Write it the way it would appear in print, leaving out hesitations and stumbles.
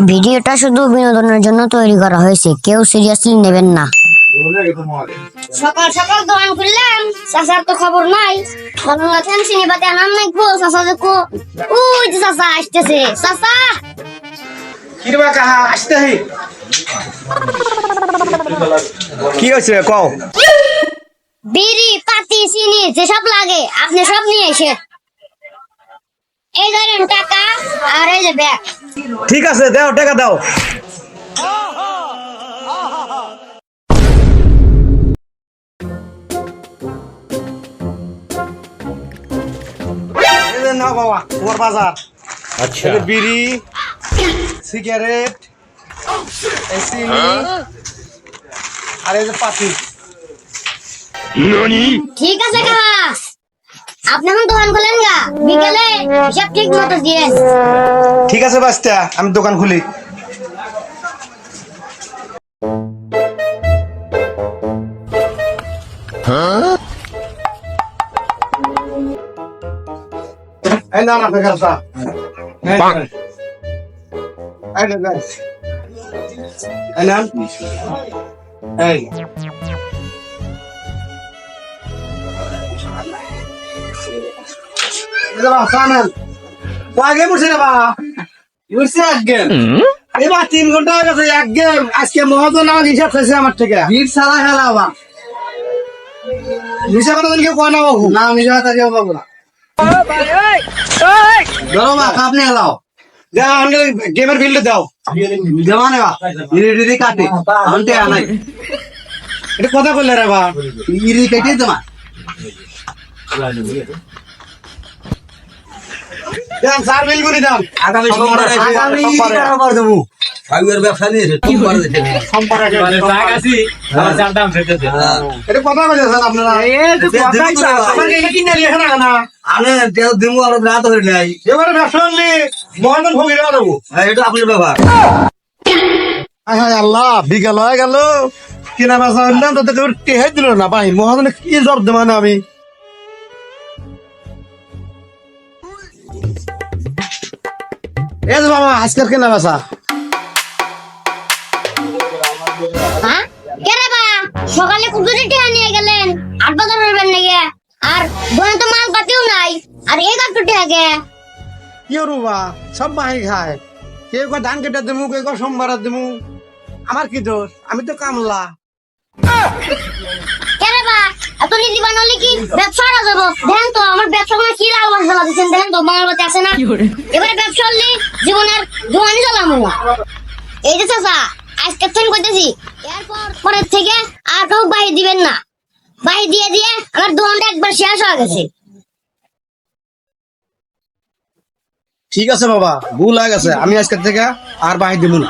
ভিডিওটা শুধু বিনোদনের জন্য তৈরি করা হয়েছে, কেউ সিরিয়াসলি নেবেন না। সকাল সকাল দোকান খুললাম, চাচার তো খবর নাই। বললাম চিনিপাতি আনাম নাকবো, চাচা দেখো ওই যে চাচা আসতেছে। চাচা কিরবা কাহা আসতেহি কি হয়েছে কও? বিড়ি পাতি চিনি যেসব লাগে আপনি সব নিয়ে এসে। এই ধরেন টাকা আর এই যে ব্যাগ। ঠিক আছে, দাও টাকা দাও। নাও বাবা তোমার বাজার। আচ্ছা, বিড়ি, সিগারেট, চিনি আর এই যে পাতি। ঠিক আছে কাকা, আপনি এখন দোকান খোলেন গা, বিকেলে হিসাব ঠিক মতো দিয়ে। ঠিক আছে বাস্তা, আমি দোকান খুলি। এই না না বেকার সা এই না এই না এই এবা সামান আগে বসে রে বাবা ইউসে আগে এবার 3 ঘন্টা হয়ে গেছে এক গেম। আজকে মহাজন আমার হিসাব চাইছে আমার থেকে। ভিড় সারা খেলা বাবা, নিশা কথা কেউ কয় না বাবু। না নিশা কথা কেউ বাবু না। ধরো মা আপনি এলাও দাও, আমাদের গেমের বিলটা দাও। দেওয়া নেবা ইরি কাটে আনতে আনাই। এটা কথা বললে রে বা ইরি কেটে দেবা। দাম সার বিল করে দাম। আগামী কারবার দেবো। ফাইবার ব্যবসা নিয়ে কি করে দিতে সম্পর্কে মানে জায়গা আছে আমার চার দাম ফেলতেছে। এটা কথা বলেছেন আপনারা? আমার এটা কিনে নিয়ে না না আমি তেল দিমু আর রাত হয়ে নাই। এবারে ব্যবসা নিয়ে মহাজন ভোগেরা দেবো। এটা আপনার ব্যাপার। হায় আল্লাহ, বিকাল হয়ে গেল, কিনা বেচা হইলাম তো তোকে টেহাই দিল না ভাই। মহাজনে কি জব দেবো না আমি। এই যে বাবা আজকের কেনা বেচা। হ্যাঁ কেরে বা সকালে কুকুরে টিয়া নিয়ে গেলেন 8 বাজার হইবেন নাকি? আর দোকানে তো মাল পাতিও নাই, আর এই কাটু টিয়া গে কি রুবা সব মাহি খায়। কেউ কয় ধান কেটে দেবো, কেউ কয় সোমবার দেবো। আমার কি দোষ? আমি তো কামলা। কেরে বা এত নীতি বানালে কি ব্যবসা না যাবো? দেখেন তো আমার ব্যবসা করে কি লাভ মশলা দিচ্ছেন, দেখেন তো বাংলাতে আছে না। এবারে ব্যবসা হলে জীবনের জোয়ানি জ্বালামু না। এই যে চাচা আজকে থেকে কইতেছি, এরপর পরের থেকে আর কেউ বাহি দিবেন না। বাহি দিয়ে দিয়ে আমার দোকানটা একবার শেষ হয়ে গেছে। ঠিক আছে বাবা, ভুল হয়ে গেছে। আমি আজকের থেকে আর বাহি দেবো না।